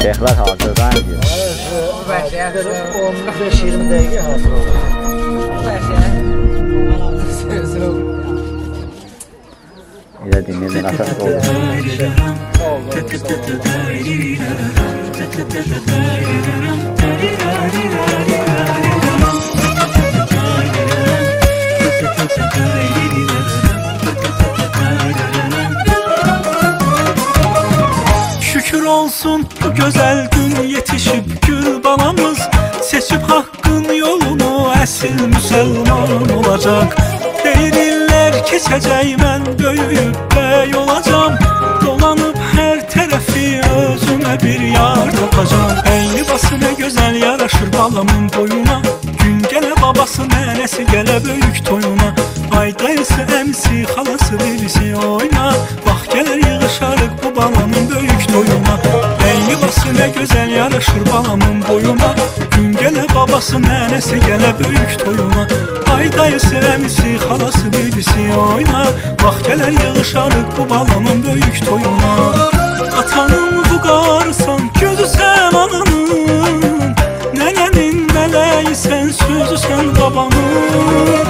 Şeyhler hazırdan gidiyor. 15-20 dəqiqə hazır olur. İlə dinleyin, əsas oldu. Şükür olsun bu güzel gün yetişip gül balamız, seçip hakkın yolunu esil Müslüman olacak. Değiller keçecek ben böyüyüp bey olacağım, dolanıp her tarafı özüme bir yar tapacağım. Eyni bası ne güzel yaraşır balamın boyuna, gün gele babası nenesi gele büyük toyuna. Ay dayısı emsi halası birisi oyna, bak gelir yığışarık bu balamın büyük toyuna. Eyni bası ne güzel yaraşır balamın boyuna, gün gele babası nenesi gele büyük toyuna. Ay dayısı emsi halası birisi oyna, bak gelir yığışarık bu balamın büyük toyuna. Atanın bu qarsan gözü sen ananın, nenenin meleği sen sözü sen babanın.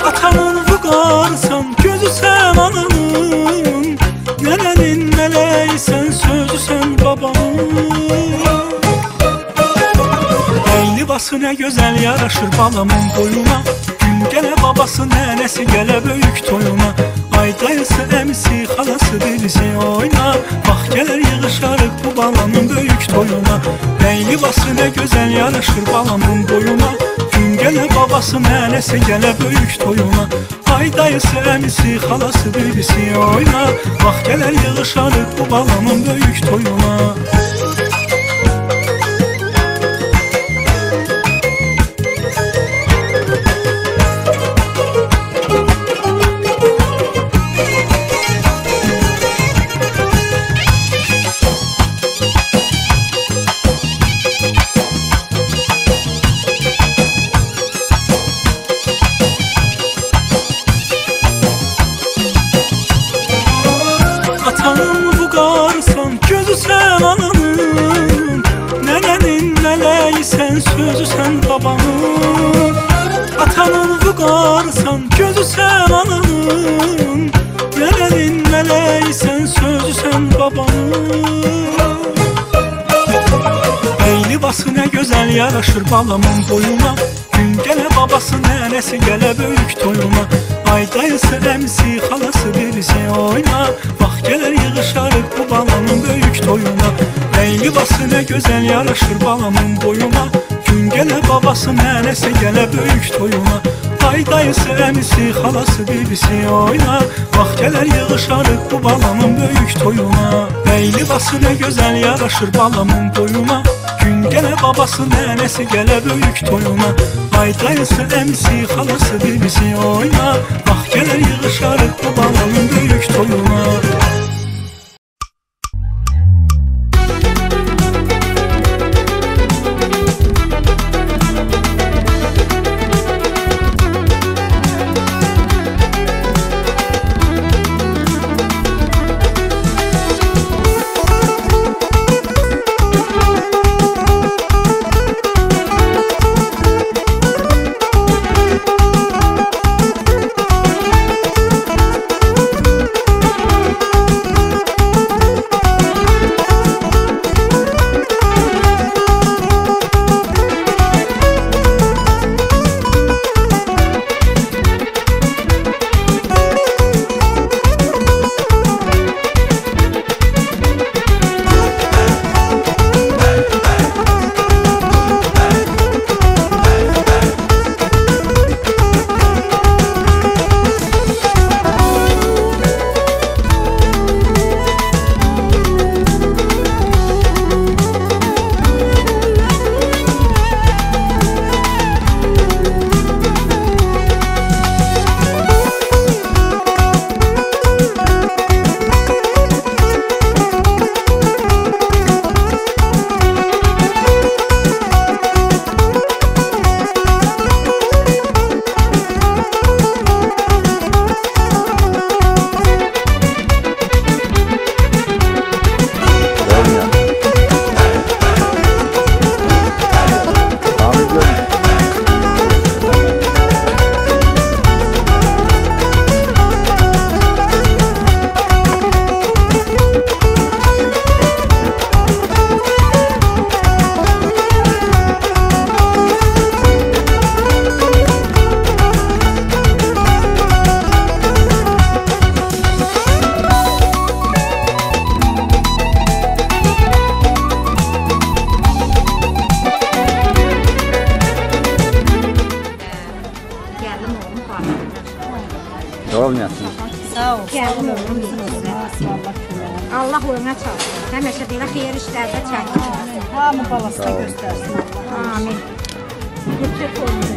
Atanın bu qarsan gözü sen ananın, nenenin meleği sen sözü sen babanın. Eyni bası ne güzel yaraşır balamın boyuna, gün gele babası nenesi gele büyük toyuna. Ay dayısı emsi halası birisi oyna, bak gelir yığışarık bu balanın büyük toyuna. Eyni bası ne güzel yaraşır balamın boyuna, gün gele babası nenesi gele büyük toyuna. Ay dayısı emsi halası birisi oyna, bak gelir yığışarık bu balanın büyük toyuna. Atanın bu qarsan gözü sen ananın, nenenin meleği sen sözü sen babanın. Atanın bu qarsan gözü sen ananın, nenenin meleği sen sözü sen babanın. Eyni bası ne güzel yaraşır balamın boyuna, gün gele babası nenesi gele büyük toyuna. Ay dayısı emsi halası birisi oyna, bak gelir yığışarık bu balanın büyük toyuna. Eyni bası ne güzel yaraşır balamın boyuna, gün gele babası nenesi gele büyük toyuna. Ay dayısı emsi halası birisi oyna, bak gelir yığışarık bu balanın büyük toyuna. Eyni bası ne güzel yaraşır balamın boyuna, gün gele babası nenesi gele büyük toyuna. Ay dayısı emsi halası birisi oyna, bak gelir yığışarık bu balanın büyük toyuna. Allah oyuna çalsın. Həmişə belə xeyir işlərdə çəkin. Hamı balasına göstərsin. Amin. Lütfət olun.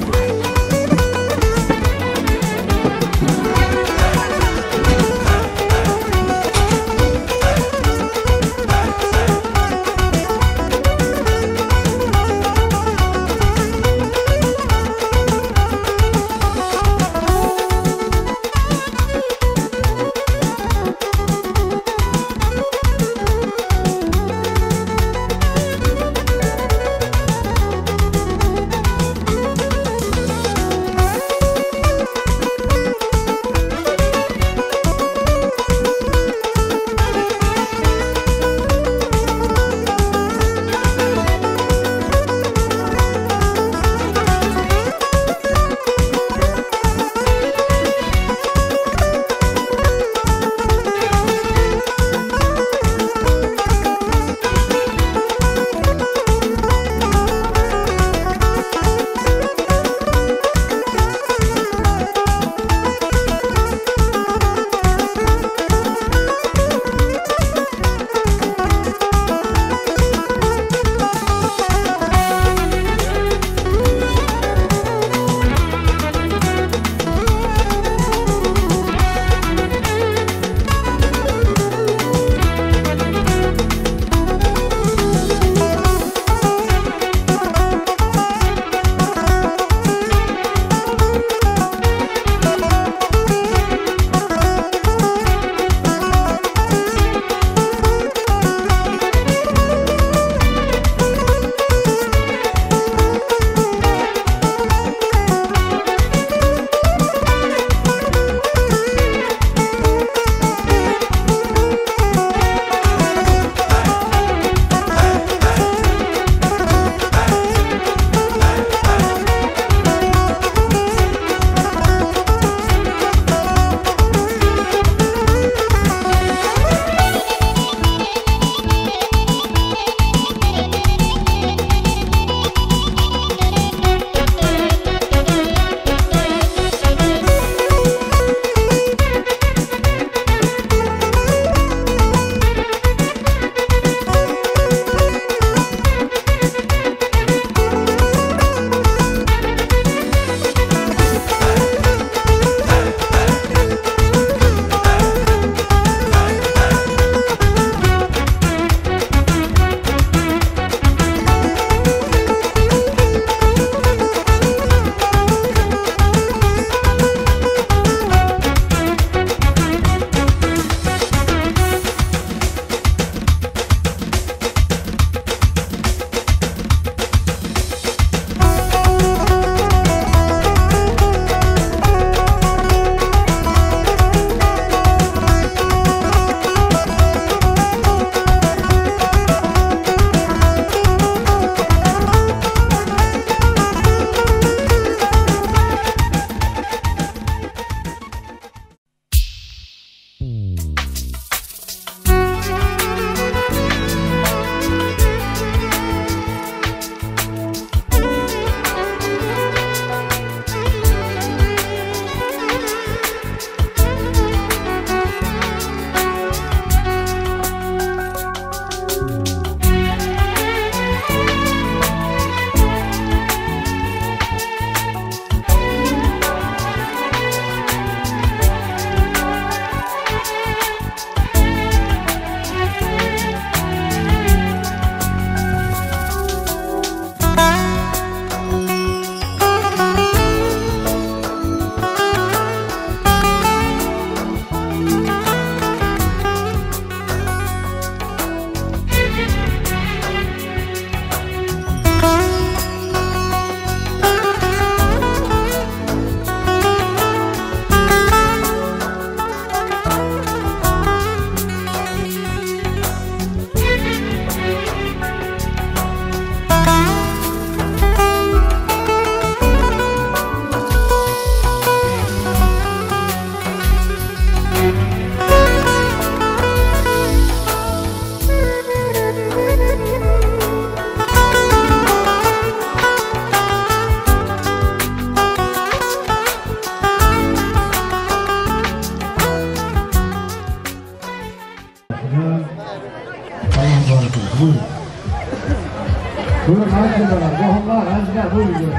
Buyurun hangiler? Bohumlar, hangiler? Buyurun.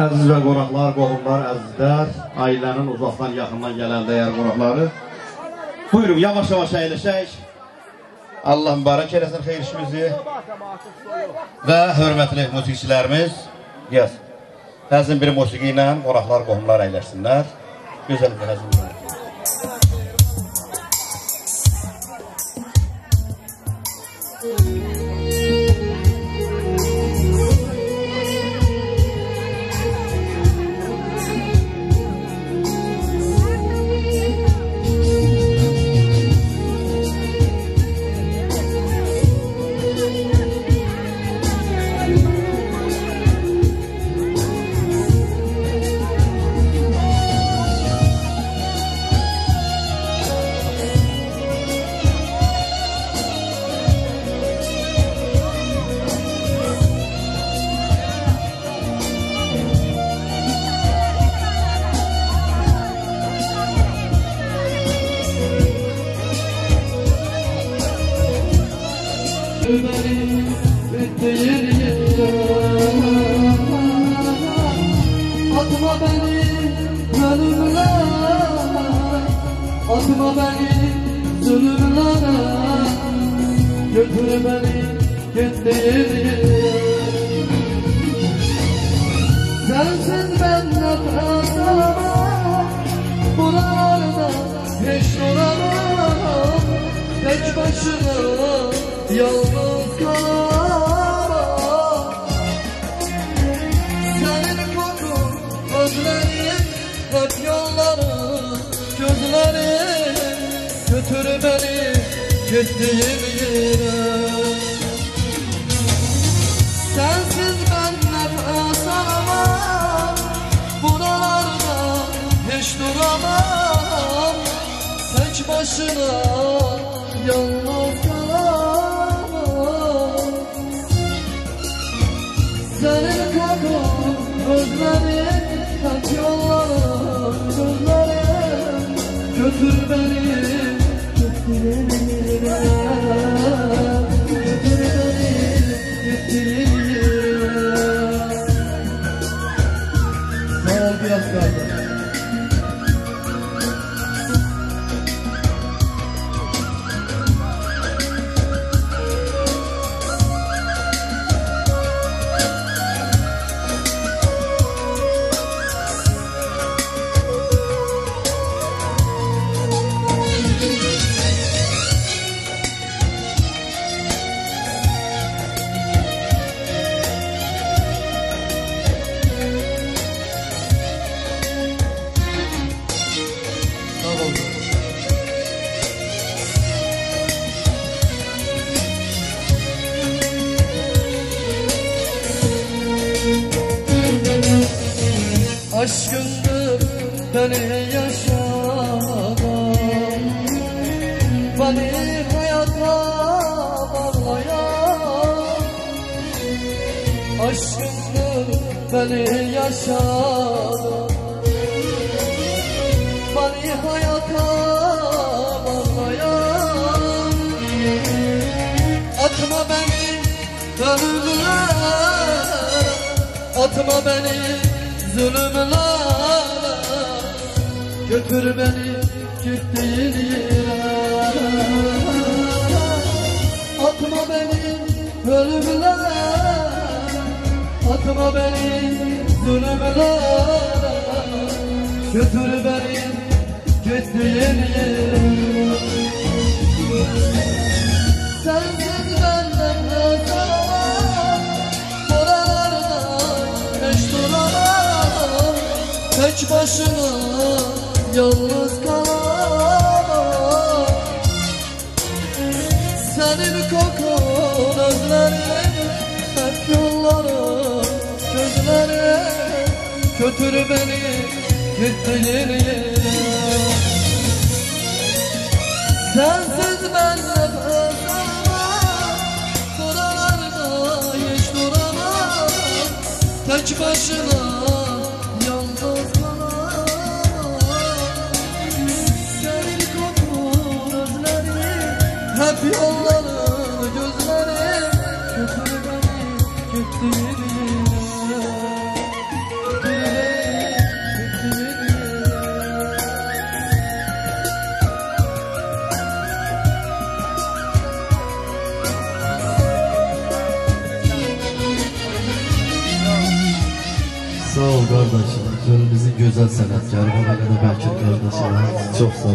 Əziz və qonaqlar, qohumlar, əzizlər, ailənin uzaqdan yaxından gələn dəyər qonaqları. Buyurun, yavaş-yavaş əyləşək. Allah mübarək eləsin xeyir işimizi. Və hörmətli musiqiçilərimiz, həzin bir musiqi ilə qonaqlar, qohumlar əyləşsinlər. Gözəl bir həzin var. Atma beni zulümlere, atma beni zulümlere, götür beni gittiğin yere. Sensiz ben nefes alamam, buralarda hiç duramam, tek başına yalnız kalamam. Senin kokun, özlerin, hep yolların, gözlerin, götür beni gittiğin yere. Sensiz ben nefes alamam, buralarda hiç duramam, tek başına yalnız kalamam. Senin kokun, özlerin, hep yolların, gözlerin, götür beni gittiğin yere. Götür beni gittiğin yere. Sağ ol biraz kardeş. Aşkındır beni yaşatan, beni hayata bağlayan, aşkındır beni yaşadan, beni hayata bağlayan. Atma beni ölümlere, atma beni zulümlere, götür beni gittiğin yere. Atma beni ölümlere, atma beni zulümlere, götür beni gittiğin yere. Sensiz benden ne zaman, oralarda hiç duramam, tek başına yalnız kalamam. Senin kokun özlerim, hep yollarım gözlerim, götür beni gittiğin yere. Sensiz ben nefes alamam, buralarda hiç duramam, tek başına yalnız kalamam. Senin kokun özlerim, hep yollarım gözlerim, götür beni gittiğin yere. Sağ ol kardeşim, köyümüzün güzel sanatkarı Mehmet Bekir kardeşim, çok sağ ol.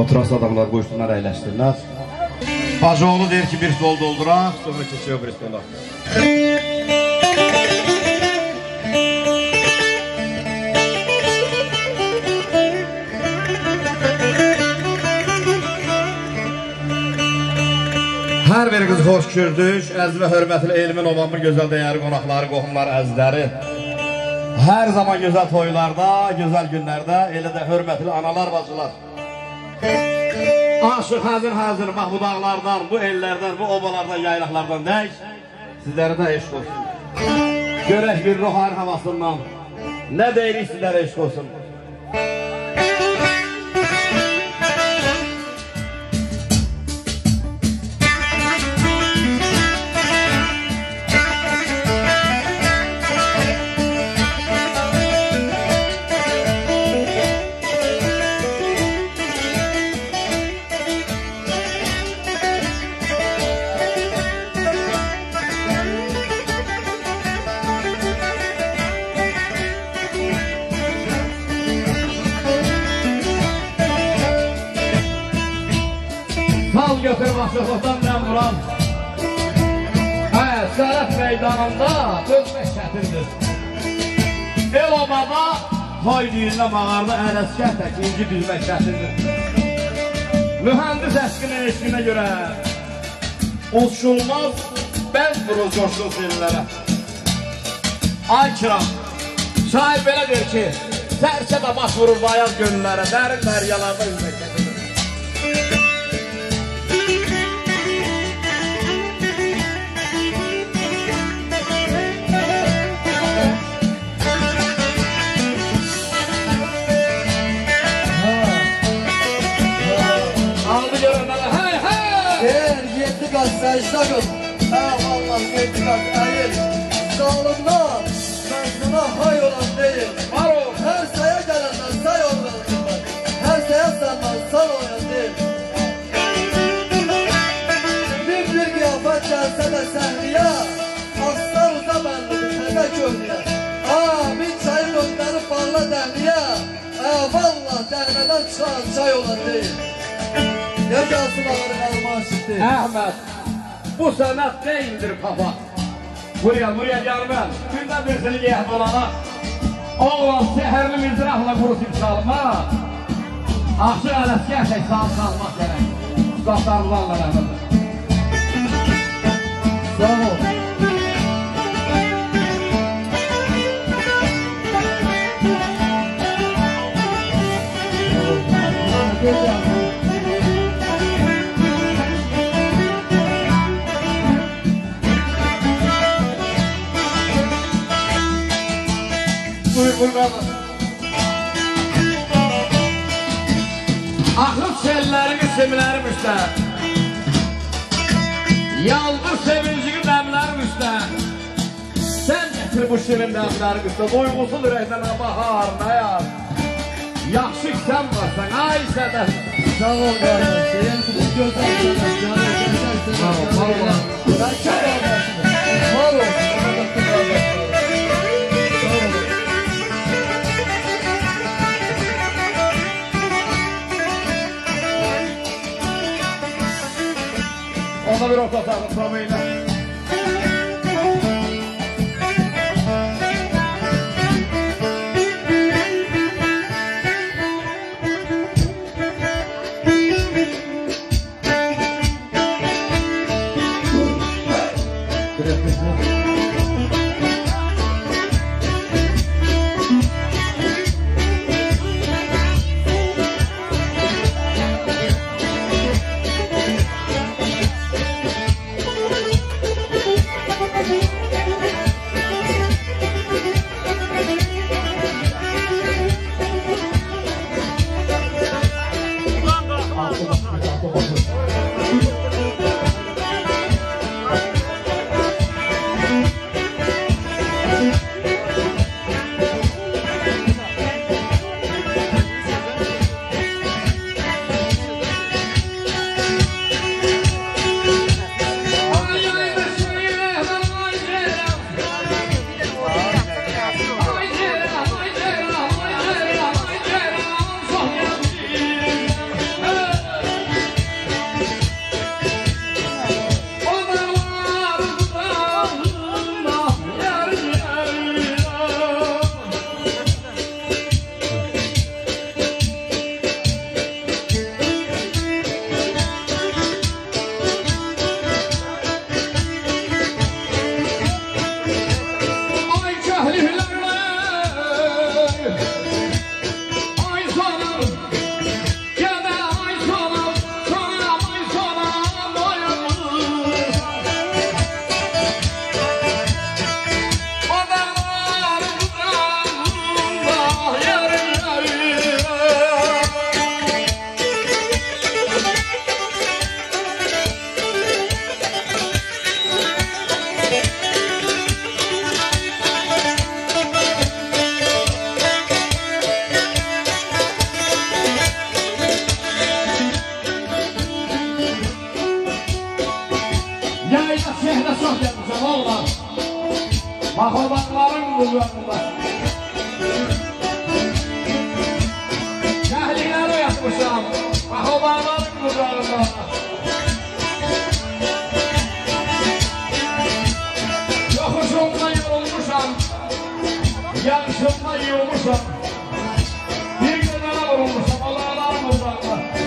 Oturas adamlar qoysunlar, əyləşdirlər. Bacıoğlu deyir ki, bir stol dolduraq, sonra keçiyor bir stola. Hər biriniz xoş gördük, əziz və hörmətli Elmin Ovamın gözəl dəyəri qonaqları, qohumlar, əzizləri. Hər zaman gözəl toylarda, gözəl günlərdə, elə də hörmətli analar, bacılar. Aşıq hazır, bax bu dağlardan, bu ellərdən, bu obalardan, yaylaqlardan deyik, sizlərə də eşq olsun. Görək bir ruhani havasından, nə deyirik sizlərə eşq olsun. Sal götür başlıqlıqdan mən vuram. Sərət meydanında dözmək çətindir. El obada toy düyünlə mağarda ələskər tək inci düzmək çətindir. Mühəndis eşqinə görə uçulmaz bəz durur coşluq filmlərə. Ay kiram, şair belə der ki, sərçə də baş vurur bayaz gönüllərə, dərin dəryalarda üzmək çətindir. Secde kıl, Allah yetmez eğil. Zalimler, ben sana hay olan değil. Var ol. Her saya gelenden say olmalısın. Her saya senden san olan değil. Bir kıyafet gelse de sehriye, aslar uza benli bir tezek önüne. dərmədən çıxan çay olan deyil. Ne gelsin ağır kalmaz işte. Ahmet, bu sanat değildir papa. Buraya gelmez. Günden birisini yiyet olana. Oğlan seherli mizrahla kurusip salma. Aşık ələskər tek sağ salmak gerek. Ustalarımlarla rahmetler. Sağ ol. Buyur kardeş. Aklım sellerimi semilerim üstte. Yaldır sevincini demlerim üstte. Sen getir bu şirin demlerim üstte. Duygusuz yürekten bahar ne yar. Yaxşı sen varsan ay seden. Sağ ol kardeşim. Bu güzel güzel. Sağ ol. Sağ ol. Ben çok kardeşim. Sağ ol. Ona bir orta sağlık sormayla. Mahvolanların bulunduğunda Cahliler yatmışam Mahvolanların bulunduğunda Yokuşumda yorulmuşam Yanışımda yığılmışam Bir günlere vurulmuşam Allah'ların bulunduğunda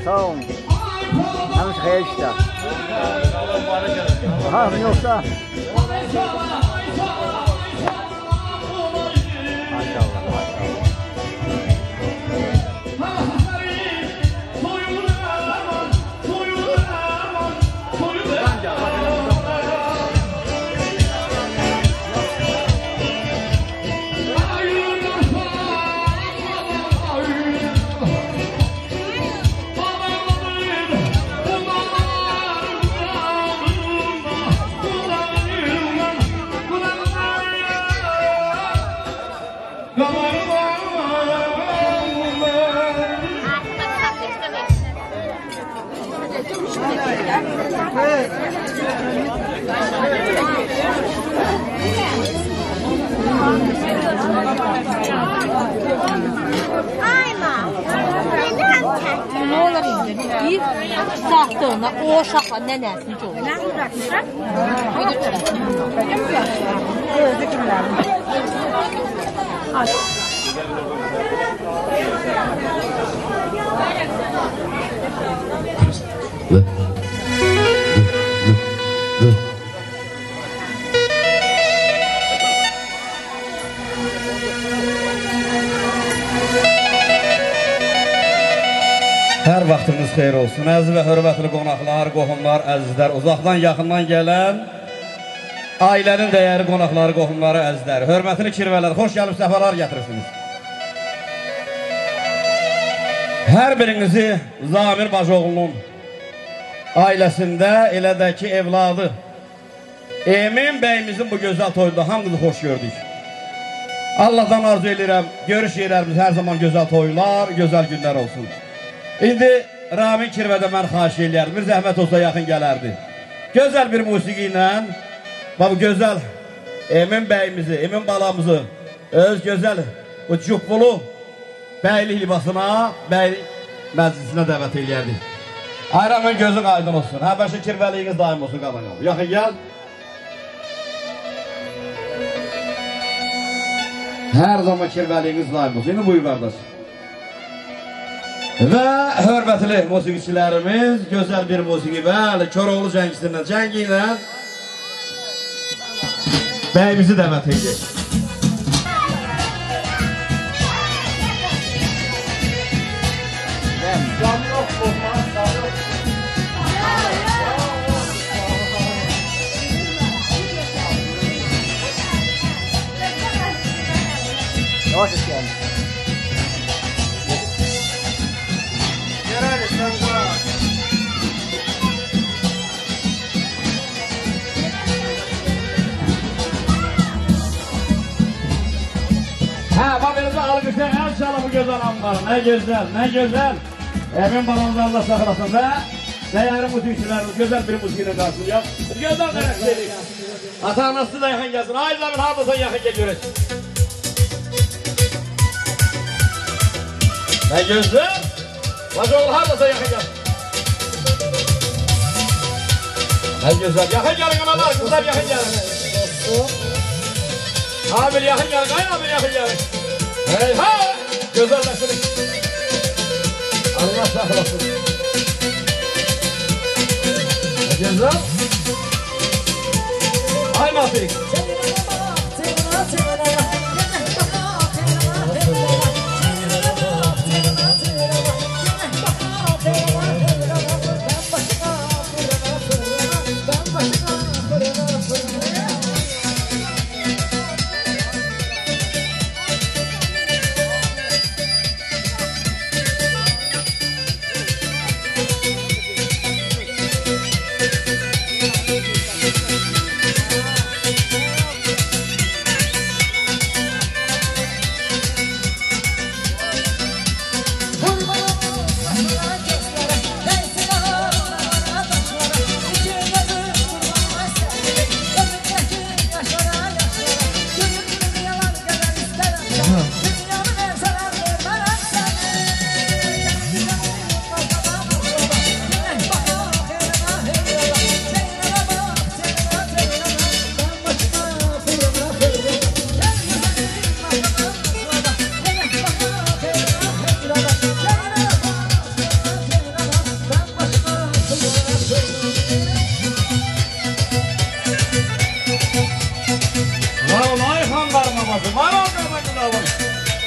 Sağ ol. Hemiş xeyir işte. Ha, yoksa. Maşallah. Ne olur indi? Bir sattığında o uşaqla nənəsini görür. Nə bırakmışlar? Özü kimlərin. Hər vaxtınız xeyir olsun. Əziz və hörmətli qonaqlar, qohumlar, əzizlər, uzaqdan, yaxından gələn ailənin dəyəri qonaqları, qohumları, əzizlər, hörmətli kirvələr, xoş gəlib səfalar gətirirsiniz. Hər birinizi Zamir Bacıoğlu'nun ailəsində, elə də ki, evladı Emin bəyimizin bu gözəl toyunda hamınızı xoş gördük. Allah'dan arzu edirəm, görüş yerlərimiz hər zaman gözəl toylar, gözəl günlər olsun. İndi Ramin Kirvədə mən xahiş eləyərdim, bir zəhmət olsa yaxın gələrdi. Gözəl bir musiqi ilə, bu gözəl Emin bəyimizi, Emin balamızı öz gözəl bu cübbulu bəylik libasına, bəylik məclisinə dəvət eləyərdik. Ayramın gözün aydın olsun, həbəşi kirvəliyiniz daim olsun qadın. Yaxın gəl. Hər zaman kirvəliyiniz daim olsun. İndi buyur qardaş. Və hörmətli musiqiçilərimiz, gözəl bir musiqi, bəli, Koroğlu cəngi ilə bəyimizi dəvət edək. Yavaş et yani. Babanızı algıca el çalı bu güzel anlar. Ne güzel, ne güzel. Emin babanızı Allah saklasın ve değerli müzikçilerimiz güzel bir müziğine karşılıyor. Güzel karakterlik. Ata anası da yakın gelsin. Ailelerin hafızan yakın geliyoruz. Ne güzel. Bacıoğlu hafızan yakın gelsin. Ne güzel. Yakın gelin analar, kızlar yakın gelin. Abi yakın gelin, abi yakın gelin. Hey ha! Güzelleştirin. Allah saklasın. Güzel. Hay mafik.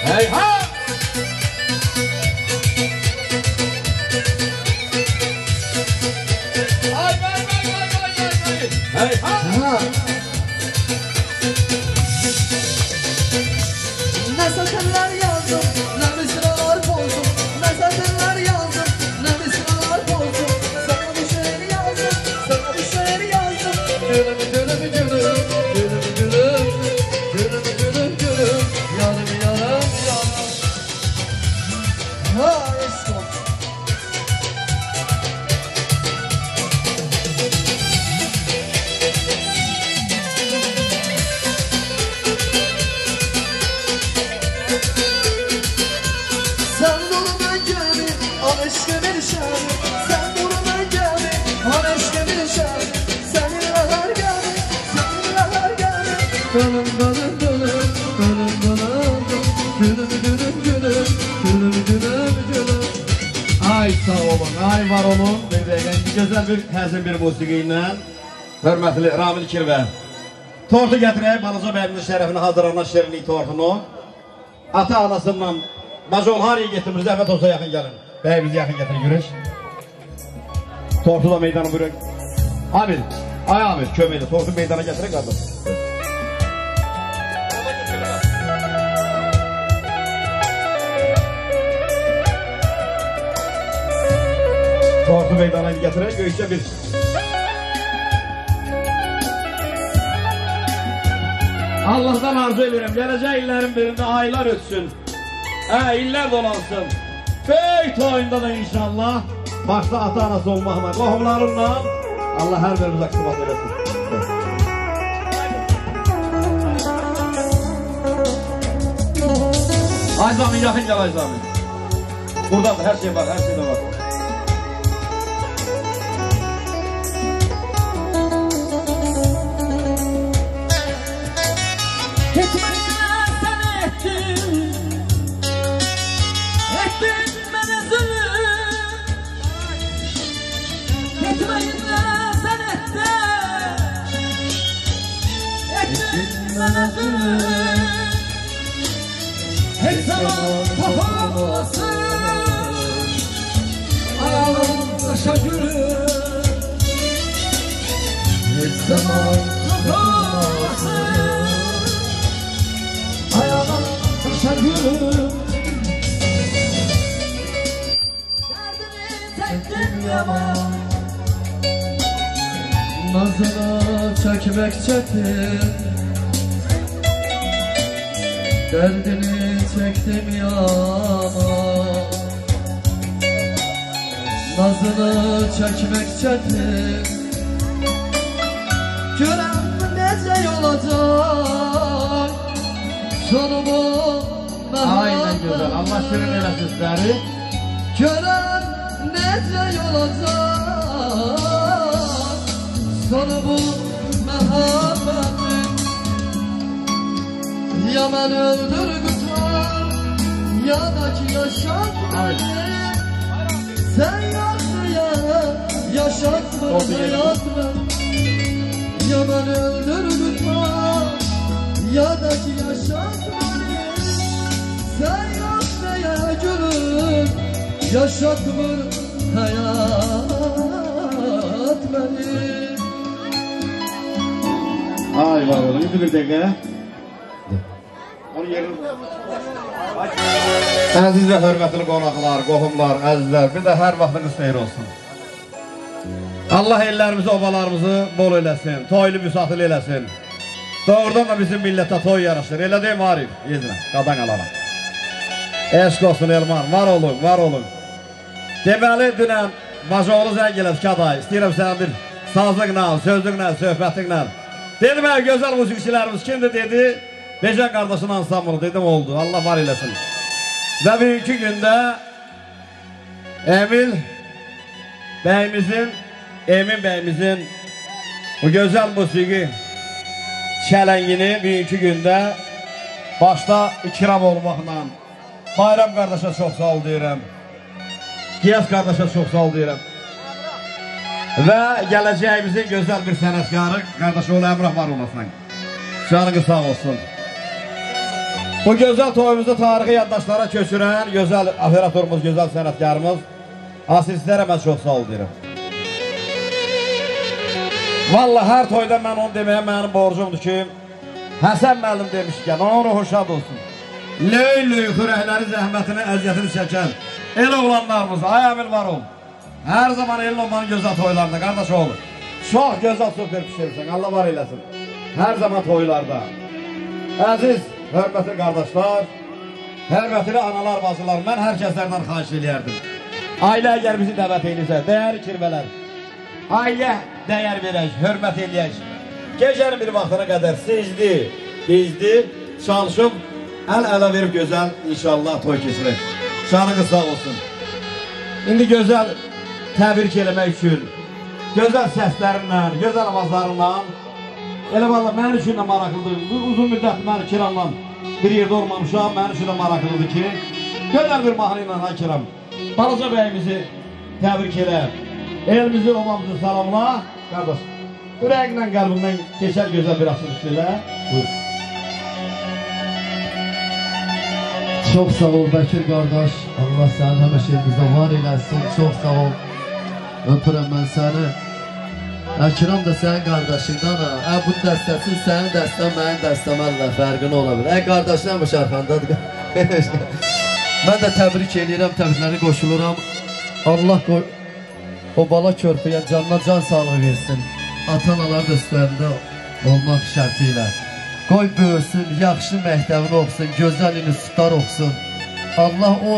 Hey ha! Hey ha! Ne satırlar yazdım, ne mısralar bozdum. Ne satırlar yazdım, ne mısralar bozdum. Sana bir şiir yazdım, sana bir şiir yazdım. Gülüm, gülüm, gülüm, gülüm, gülüm, gülüm, gülüm, gülüm. Yarım, yarım, yarım. Gülüm gülüm gülüm Gülüm gülüm gülüm Gülüm gülüm gülüm Gülüm gülüm Ay sağ olun, ay var olun. Bir dəqiqə, gözəl bir həzin bir musiqi ilə hörmətli Ramil Kirvə tortu gətirək, balaca bəyimizin şərəfini hazırlanan şirinlik tortunu ata-anasından Majol Hariyə getirmiş, zəhmət olsa yaxın gəlin. Bəyimizi yaxın gətirin, görək. Tortu da meydana buyurun. Amir, ay Amir, köməklə tortu meydana gətirək qardaş. Tortu meydana gətirək, göğüşə bir. Allah'tan arzu ederim, gələcək illərin birində aylar ötsün. İllər dolansın. Böyük toyunda da inşallah başta ata-anası olmaqla, qohumlarımla Allah hər birimizə qısmat eləsin. Ayzamin, yaxın gəl Ayzamin. Buradan hər şey var, hər şey də var. Her zaman kapamasın Ayağım taşa gülür Her zaman kapamasın Ayağım taşa gülür Derdimi çektim yaman Nazına çekmek çetin Derdini çektim yaman Nazını çekmek çetin Görem nece olacak Sonumu Aynen güzel, Allah şirin eləsin sizləri. Görem nece olacak Sonumu mehabbetin Ya ben öldür tutar Ya da ki yaşat beni Sen yaşaya yaşatma hayat ben Ya ben öldür tutar Ya da ki yaşat beni Sen yaşaya gülüm Yaşatma hayat beni Ay var olun, bir dəqiqə. Əziz və hörmətli qonaqlar, qohumlar, əzizlər, bir də hər vaxtınız xeyir olsun. Allah ellərimizi, obalarımızı bol eləsin, toylu müsatıl eləsin. Doğrudan da bizim millətə toy yaraşır. Elə deyim Arif, yezinə, qadan alaram. Eşq olsun Elman, var olun, var olun. Deməli, dünən Majolu zəng elədik aday. İstəyirəm sənin bir sazlıqla, sözlüklə, söhbətinlə. Dedim, gözəl müzikçilərimiz kimdir dedi? Becan qardaşın ansamblı dedim oldu. Allah var eləsin. Və bugünkü gündə Emin bəyimizin bu gözəl musiqi çələngini bugünkü gündə başda ikram olmaqla Bayram qardaşa çox sağ ol deyirəm. Qiyas qardaşa çox sağ ol deyirəm. Və gələcəyimizin gözəl bir sənətkarı qardaş oğlu Əmrah var olasın. Canınız sağ olsun. Bu gözəl toyumuzu tarixi yaddaşlara köçürən gözəl operatorumuz, gözəl sənətkarımız asistlərə mən çox sağ ol deyirəm. Valla hər toyda mən onu deməyə mənim borcumdur ki Həsən müəllim demişkən, onun ruhu şad olsun. Löy-löy xürəkləri zəhmətini, əziyyətini çəkən el oğlanlarımız, ay Əmil var ol. Hər zaman elin olmanın gözəl toylarında, qardaş oğlu. Çox gözəl super pişirirsən, Allah var eləsin. Hər zaman toylarda. Əziz, hörmətli qardaşlar, hörmətli analar, bacılar, mən hər kəslərdən xahiş eləyərdim. Ailə əgər bizi dəvət edirsə, dəyərli kirvələr, ailə dəyər verək, hörmət eləyək. Gecənin bir vaxtına qədər sizdi, bizdi, çalışıb, əl-ələ verib gözəl, inşallah toy keçirək. Canınız sağ olsun. İndi gözəl təbrik eləmək üçün, gözəl səslərimlə, gözəl avazlarımla Elə valla mənim üçün də maraqlıdır. Uzun müddət mən Kiramla bir yerdə olmamışam. Mənim üçün də maraqlıdır ki, gözəl bir mahnı ilə ha Kiram. Balaca bəyimizi təbrik elə. Elimizi, obamızı salamla. Qardaş, ürəyindən, qəlbimdən keçər gözəl bir açılış elə. Buyur. Çok sağ ol Bekir kardeş. Allah sen həmişə bizə var eləsin. Çok sağ ol. Öpürəm mən səni. Kiram da sənin qardaşından ha. Bu dəstəsin sənin dəstən, mənim dəstəmənlə fərqin ola bilər. Qardaşlarmış arxandadır. Mən də təbrik edirəm, təbrikləri qoşuluram. Allah o bala körpüyə canına can sağlığı versin. Ata-analar da üstlərində olmaq şərti ilə. Qoy böyüsün, yaxşı məktəbini oxusun, gözəl institutlar oxusun. Allah o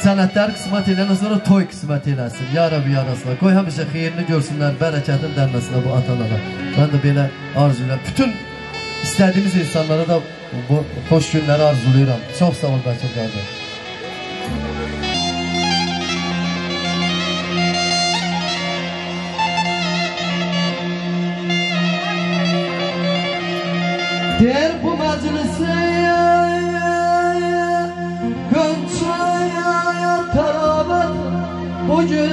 sənətləri qismət eləyəndən sonra toy qismət eləsin. Ya Rabbi, ya Rasulallah. Qoy həmişə xeyrini görsünlər, bərəkətin dənməsinə bu ata-analar. Mən də belə arzulayıram. Bütün istədiyimiz insanlara da bu xoş günləri arzulayıram. Çox sağ ol Bəkir qardaş. Der bu meclise Gönçaya tarabat bugün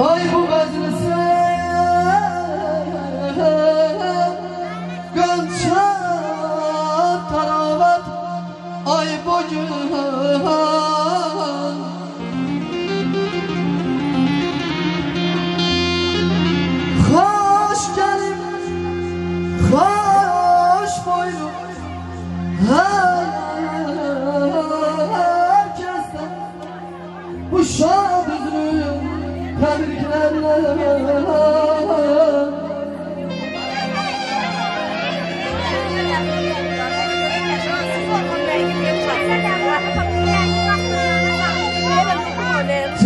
Ay bu meclise Gönçaya tarabat ay bugün Hoş boylum herkesten bu şad üzrüm tebriklerle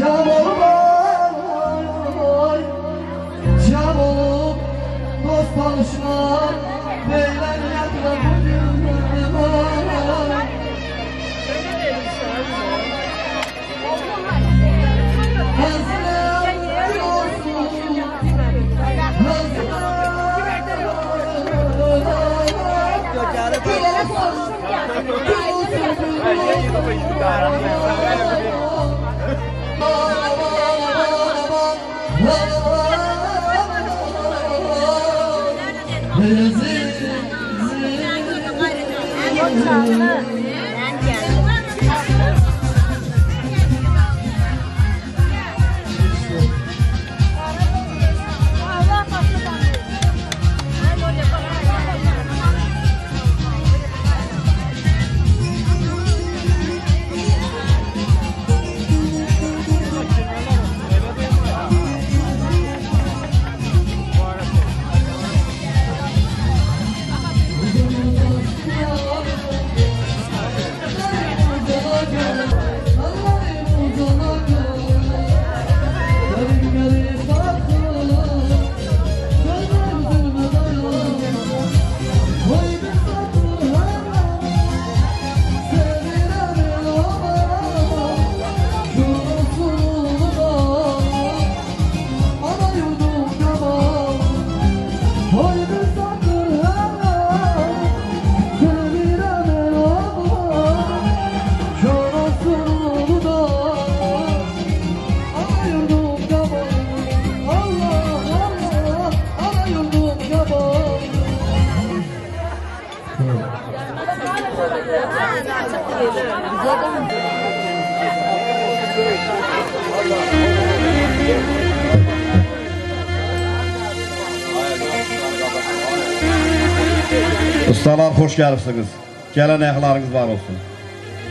Cam olup cam olup dost tanışmak beyler yakla Ustalar, hoş gəlibsiniz. Gələn ayaqlarınız var olsun.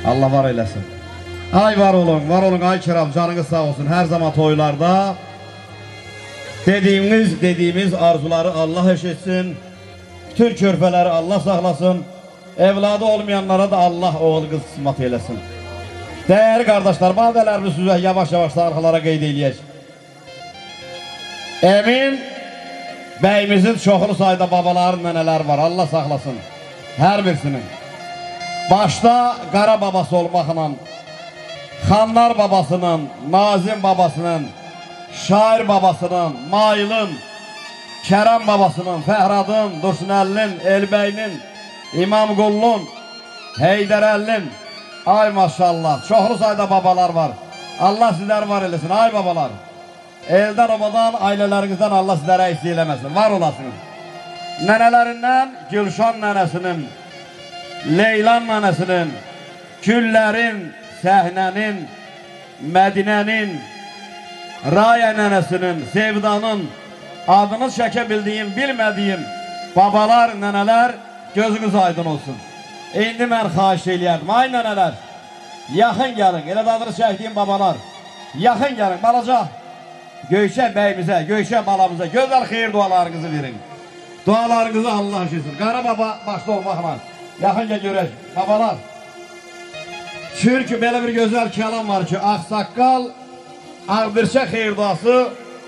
Allah var eləsin. Ay var olun, ay Kiram, canınız sağ olsun. Hər zaman toylarda dediğimiz arzuları Allah eşitsin. Bütün körpələri Allah saxlasın. Evladı olmayanlara da Allah oğul qız qismat eləsin. Değerli kardeşler, madələrimiz üzrə yavaş-yavaş arxalara qeyd eləyək. Emin bəyimizin çoxlu sayda babaların nənələr var, Allah saxlasın hər birisinin. Başda qara babası olmaqla Xanlar babasının, Nazim babasının, Şair babasının, Mailin, Kərəm babasının, Fəhradın, Dursunəllin, Elbəynin, İmamqullun, Heydərəllin. Ay maşallah, çoxlu sayda babalar var. Allah sizləri var eləsin, ay babalar. Eldən obadan, ailələrinizdən Allah sizlərə eksik eləməsin, var olasınız. Nənələrindən Gülşan nənəsinin, Leylan nənəsinin, Güllərin, Səhnənin, Mədinənin, Raya nənəsinin, Sevdanın, adını çəkə bildiyim, bilmədiyim babalar, nənələr gözünüz aydın olsun. İndi mən xahiş eləyərdim, ay nənələr, yaxın gəlin, elə adını çəkdiyim babalar, yaxın gəlin, balaca Göyçə bəyimizə, Göyçə balamıza gözəl xeyir dualarınızı verin. Dualarınızı Allah işitsin. Qara baba başda olmaqla, yaxın gəl görək, babalar. Çünki belə bir gözəl kəlam var ki, Ağsaqqal, Ağbirçə xeyir duası,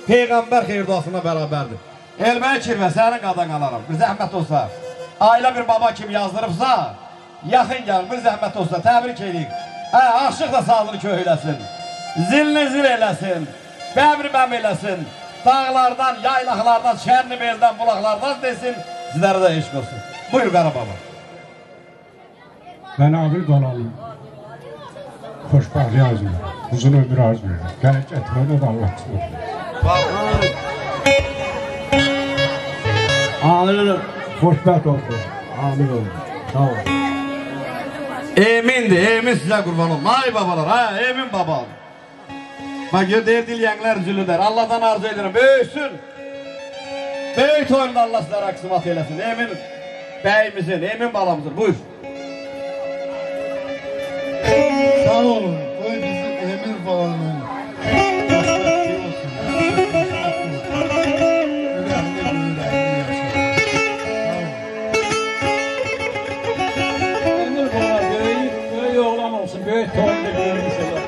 Peyğəmbər xeyir duasına bərabərdir. Elbəyə kirmə, sənin qadan qalaram, bir zəhmət olsa, ailə bir baba kim yazdırıbsa, yaxın gəlin, bir zəhmət olsa, təbrik edin. Aşıq da sağlını köhüləsin, zilini zil eləsin, bəmri-bəm eləsin, dağlardan, yaylaqlardan, Çərnibeldən, bulaqlardan desin, sizlərə də eşq olsun. Buyur Qara baba. Mən Abil Dolalım, xoşbaxtlı yazmıyor, uzun ömür azmıyor, gələk etməni də Allah tutur. Amil xoşbəxt olsun. Amil olsun. Sağ ol. Emindir, emin sizə qurban olun. Ay babalar, emin baba. Bak deyir diləyənlər zülüdər. Allah'dan arzu edirəm, böyüksün. Böyük toyunda Allah sizlərə qismat eləsin. Emin bəyimizin, emin balamızın. Buyur. Sağ olun, qoy bizim emin balanın. Böyük toyunda görmüş olur.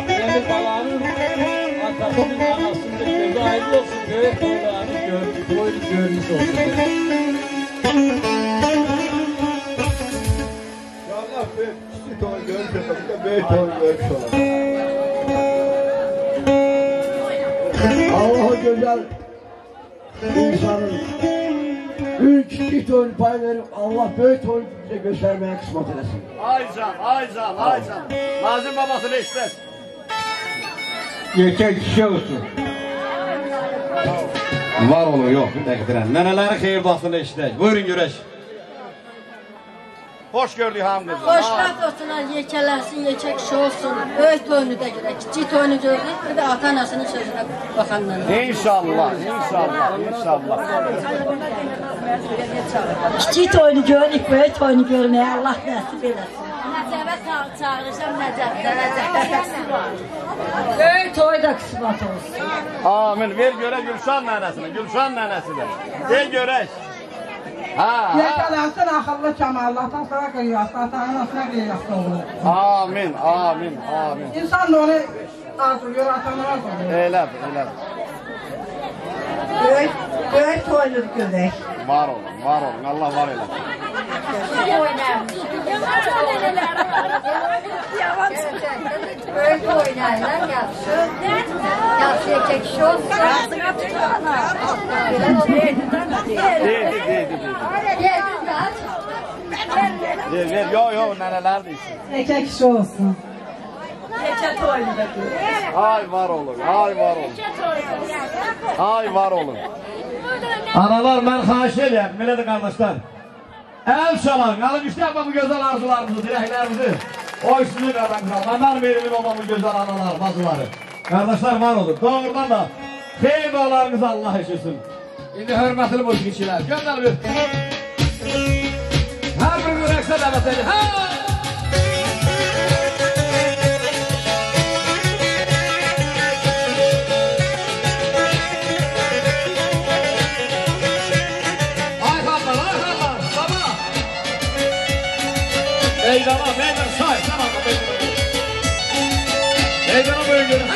Emir balanın atasının anasında gözü aydın olsun. Böyük toylarını görmüş olsun. Allah küçük toy görmüş olur. Büyük toy görmüş olur. Allah'a güzel insanın küçük toyun pay verip Allah büyük toyun bize göstermeye kısmet edesin. Aycan, Aycan, Aycan. Nazim babasını istes. Yekek kişi olsun. Var olun, yok bir dəqiqdirən. Nənələri xeyir duasını işləyək. Buyurun görək. Hoş gördük hamınızı. Xoşbəxt olsunlar, yekələsin, yekək kişi olsun. Böyük toyunu da görək, kiçik toyunu gördük, bir də ata-anasının sözünə baxandan. İnşallah, inşallah, inşallah. Kiçik toyunu görürük, böyük toyunu görməyə Allah nəsib eləsin. Nəcəbə çağırırsam Nəcəbdə var. Böyük toy da qismat olsun. Amin. Ver görək Gülşan nənəsini, Gülşan nənəsini. Ver görək. Yekələsin axıllı kəmallardan sana qeyriyatı, ata-anasına qeyriyatı olur. Amin, amin, amin. İnsan da onu arzuluyor, ata-analar da olur. Elədir, elədir. Böyük toyunu görək. Var olun, var olun. Allah var eləsin. Böyük oynarlar, yaxşı. Yaxşı yekək kişi olsun. Ağzına tutarlar. Ver, yo, nənələr deyilsin. Yekək kişi olsun. Yekə toyunu da görək. Ay var olun, ay var olun. Ay var olun. Analar, mən xahiş edəyəm, belədir qardaşlar. Əl çalan, alın işləyəm bu gözəl arzularımızı, diləklərimizi. O üstünü qardaşlar, məndən verimin olan bu gözəl analar, bacıları. Qardaşlar var olur, doğrudan da xeyir dualarınızı Allah eşitsin. İndi hörmətli bu kişilər, göndər bir. Hər bir rəqsə dəvət edin. Meydana, meydana, say, tamam mı meydana? Meydana böyle görün.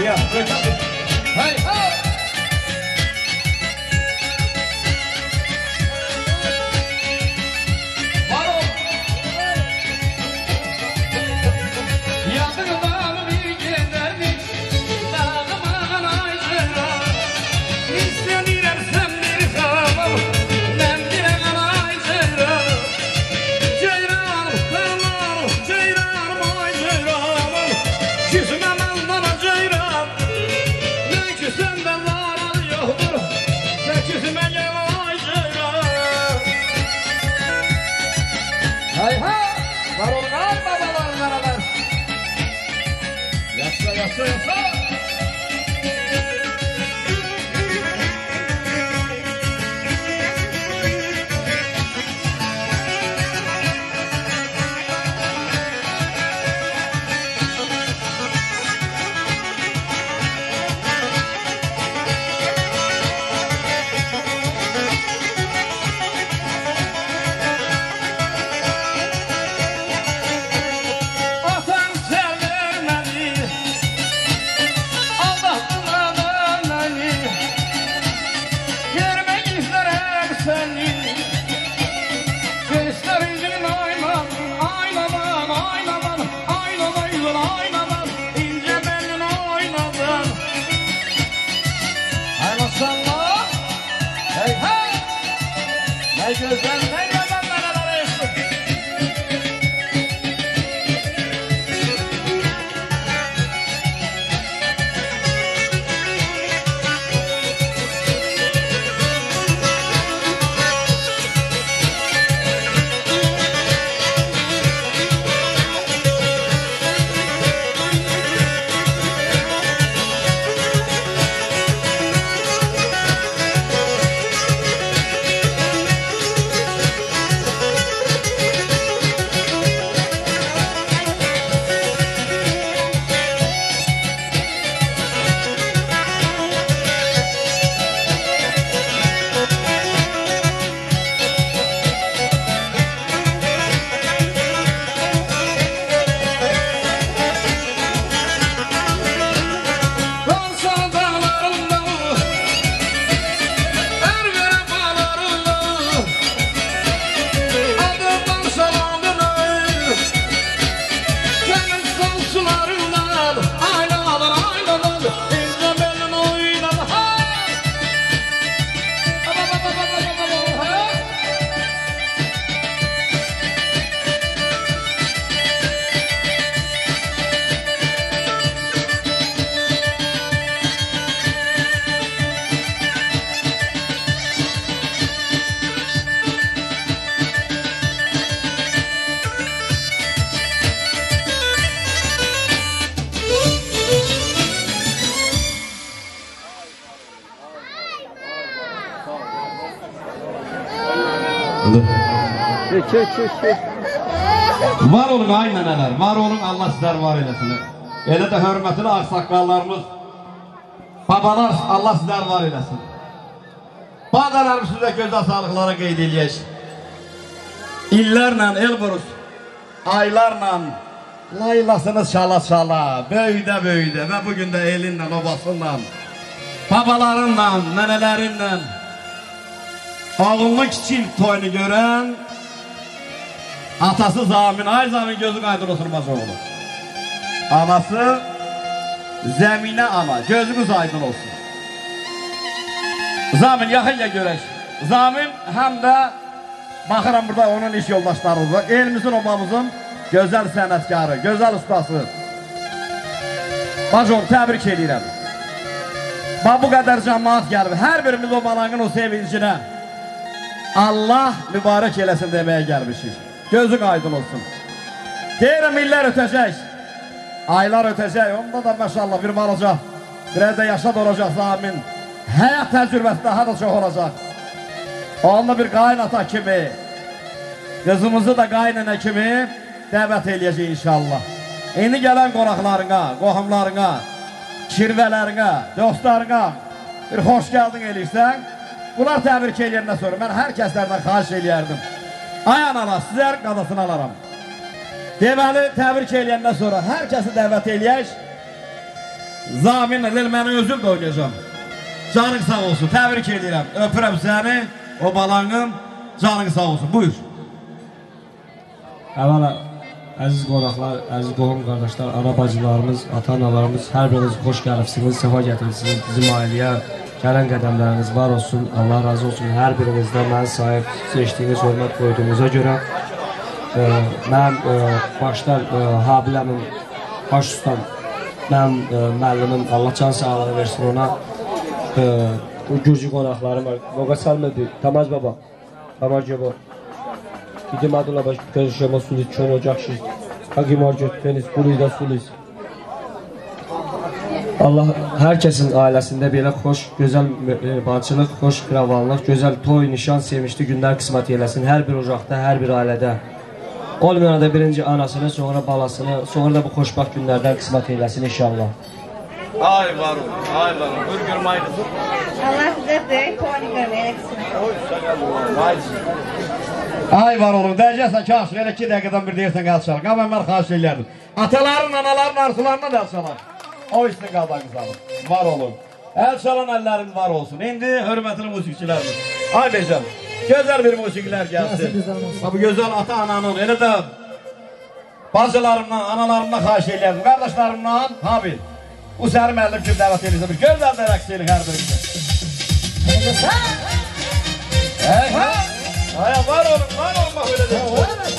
Ya, hey, hey! Hay hay! Var olun ay babaların aralar. Yassa. Var olun ay neneler, var olun Allah sizler var eylesin. Elə də hörmətli ağsaqqallarımız, babalar Allah sizler var eylesin. Bağdalarım sizə gözəl sağlıqlara qeyd eləyək. İllərlə Elbrus, aylarla laylasınız şala, böyüdə və bugün də elinlə, obasınla, babalarınla, nənələrinlə ağıllı kiçik toyunu görən atası Zamin, ay Zamin gözü qaydır oturmaz oğlu. Anası Zəminə ana, gözümüz aydın olsun. Zamin yaxınca görək. Zamin həm də baxıram burada onun iş yoldaşlarımız var. Elimizin, obamızın gözəl sənətkarı, gözəl ustası. Bacım, təbrik edirəm. Bax bu qədər cəmaat gəlib. Hər birimiz o balanın o sevincinə Allah mübarək eləsin deməyə gəlmişik. Gözün aydın olsun. Deyirəm illər ötəcək, aylar ötəcək, onda da məşallah bir balaca, biraz da yaşad olacaq Zamin. Həyat təcrübəsi daha da çox olacaq. Onda bir qaynata kimi, qızımızı da qaynana kimi dəvət eləyəcək inşallah. İndi gələn qonaqlarına, qohumlarına, kirvələrinə, dostlarına bir xoş gəldin eləyirsən. Bunlar təbrik eləyəndən sonra mən hər kəslərdən xahiş eləyərdim. Ay analar, sizlər qadasını alaram. Deməli, təbrik eləyəndən sonra hər kəsi dəvət eləyək. Zamin elil məni özüm də oynayacağım. Canın sağ olsun, təbrik edirəm. Öpürəm səni, o balanın, canın sağ olsun. Buyur. Əvvəla, əziz qonaqlar, əziz qohum qardaşlar, ana bacılarımız, ata-analarımız, hər biriniz xoş gəlibsiniz, səfa gətirirsiniz bizim ailəyə. Gələn qədəmləriniz var olsun, Allah razı olsun. Hər birinizdən məni sahib seçdiyiniz, hörmət qoyduğunuza görə. Mən başdan Habiləmin, baş ustam, mənim müəllimim, Allah can sağlığı versin ona. Gürcü qonaqlarım var. Moqasalmədi, Tamaz baba, Tamaz baba. Gidim adına baş, gözüşəmə sulit, çön ocaq şiz. Haqim arcot, penis, buluyda sulis. Allah hər kəsin ailəsində belə xoş, gözəl bacılıq, xoş firavanlıq, gözəl toy, nişan, sevinçli günlər qismət eləsin. Hər bir ocaqda, hər bir ailədə. Olmayan da birinci anasını, sonra balasını, sonra da bu xoşbaxt günlərdən qismət eləsin inşallah. Ay var olun, ay var olun. Buyur görməyiniz. Allah sizə böyük toyunu görməyə qismət. Ay var olun, dəyəcəksən ki, aşıq elə 2 dəqiqədən bir deyirsən qalçalıq. Amma mən xahiş edirəm. Ataların, anaların arzularına da çalaq. O üstün qaldağınız alın. Var olun. El çalan əllərin var olsun. İndi hörmətli musiqiçilərimiz. Ay beycan, gözəl bir musiqilər gəlsin. Bu gözəl ata-ananın, elə də bacılarımdan, analarımdan xahiş edirəm. Qardaşlarımdan, Habil. Bu səni müəllim kimi dəvət edirəm. Gözəl də rəqs edin hər birinizə. Ay, var olun, bax belə deyim.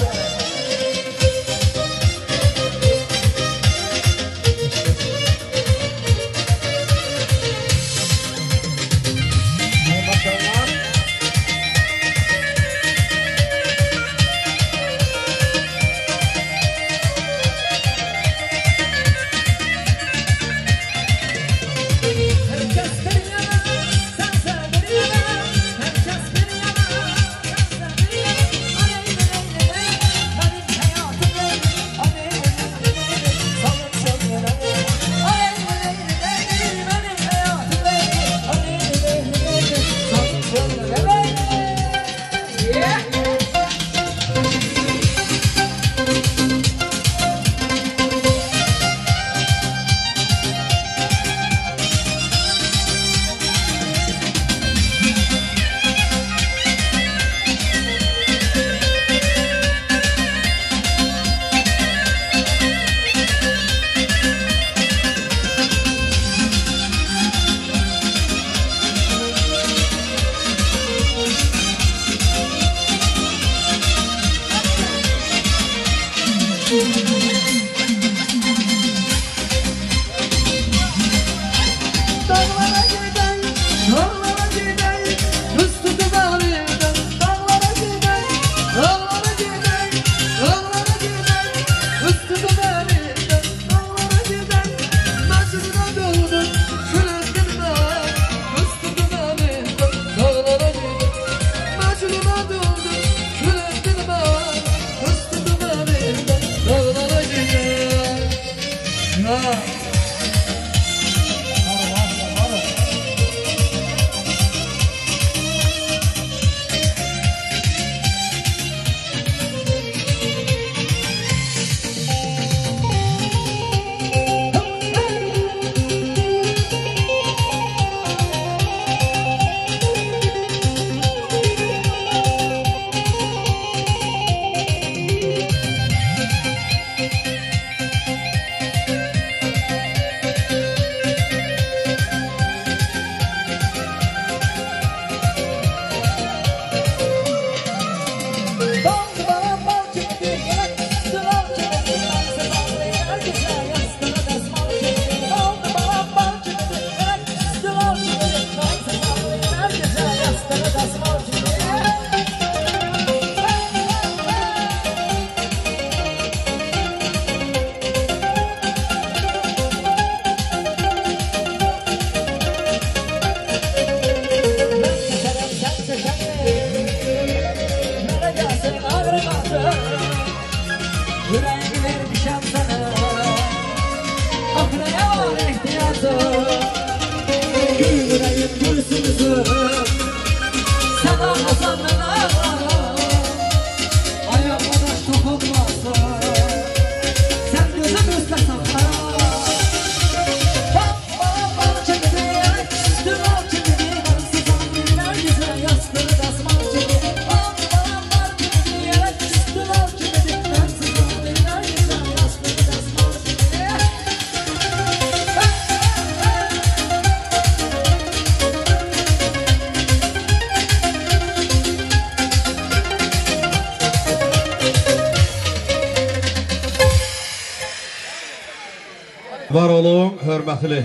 Var olun, hörmətli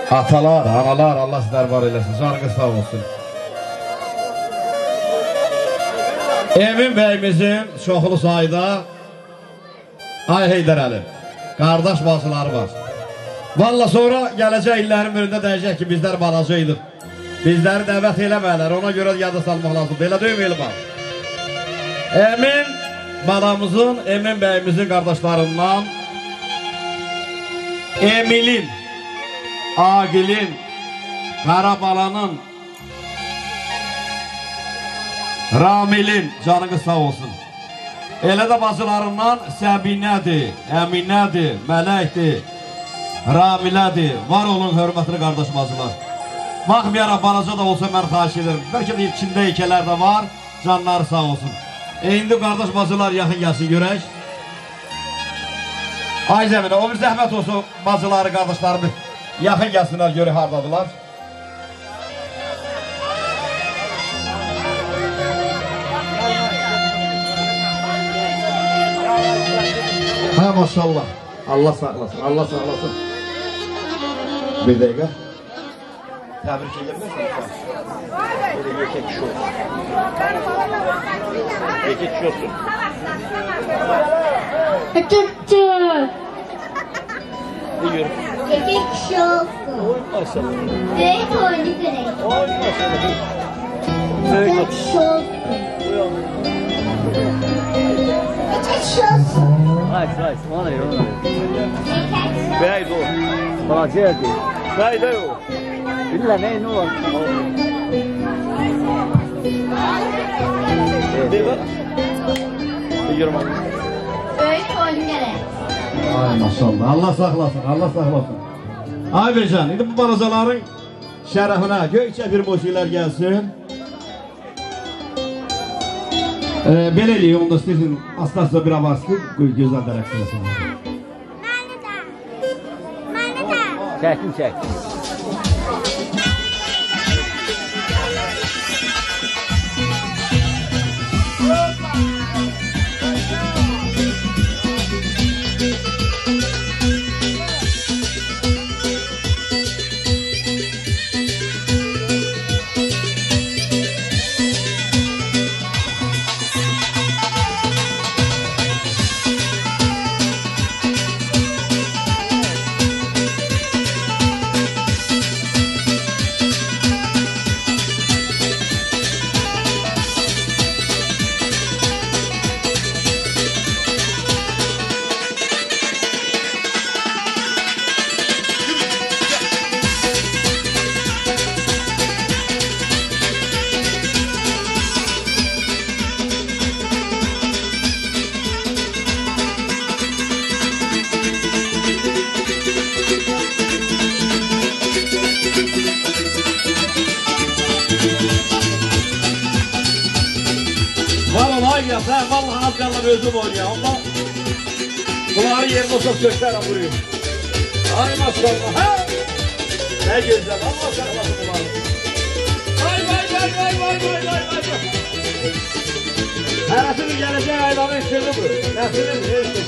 atalar, analar, Allah sizlər var eləsin, canınız sağ olsun. Emin bəyimizin çoxlu sayda Ay Heydər Əli, qardaş bacıları var. Valla sonra gələcək illərin birində deyəcək ki, bizlər balacaydıq. Bizləri dəvət eləməyələr, ona görə yada salmaq lazım. Belə deyil bak. Emin balamızın, Emin bəyimizin qardaşlarından Emil'in, Agil'in, Qarabalanın, Ramil'in canınız sağ olsun. Elə də bacılarından Səbinədir, Əminədir, Mələkdir, Ramilədir. Var olun, hörmətli qardaş bacılar. Baxmayaraq balaca da olsa mən xahiş ederim. Bəlkə də içində ikələr də var, canları sağ olsun. İndi qardaş bacılar yaxın gəlsin, görək. Ay Zəminə, o bir zəhmət olsun bacıları, qardaşlarımız yaxın gəlsinlər, görək hardadılar. Ha maşallah. Allah saklasın, Allah saklasın. Bir dakika. Tebrik edebilirsin. Böyle yekek kişi olsun. Yekek kişi olsun. Tuttu. Buyur. Yekek kişi olsun. Maşallah. Büyük oyunu gerek. Maşallah. Yekek kişi olsun. Yekek kişi olsun. Hayır, ona ver, ona ver. Bey bu. Bana geldi. Bey de o. Billah ne olur. Bey bak. Biliyorum abi. Büyük oyunu gerek. Ay maşallah. Allah saklasın, Allah saklasın. Ay Becan, indi bu balacaların şərəfinə göyçə bir musiqilər gəlsin. Belə eləyik, onda istəyirsin, astasda bir avarsın, gözəl dərək sırasın. Çəkin, çək. Sen vallahi az kallar özüm oynuyor ama kulağın yerine olsa sökler vuruyor. Ay maşallah. Ha! Ne güzel Allah saklasın kulağını. Vay vay vay vay vay vay vay vay. Arasının geleceği ayların sırrı bu. Nesinin sırrı.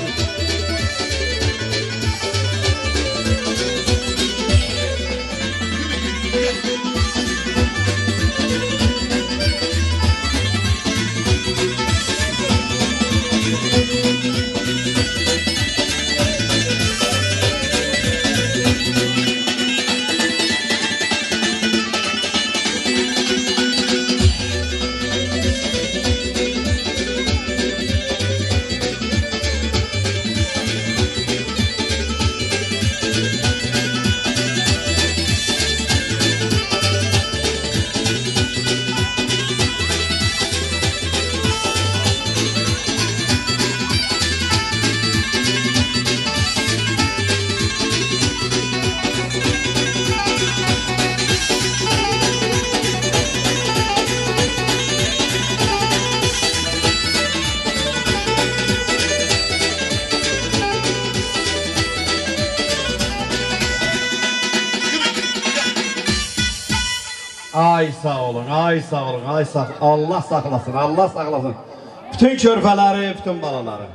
Ay sağ olun, ay sağ olun, ay sağ olun. Allah saklasın, Allah saklasın. Bütün körpələri, bütün balaları.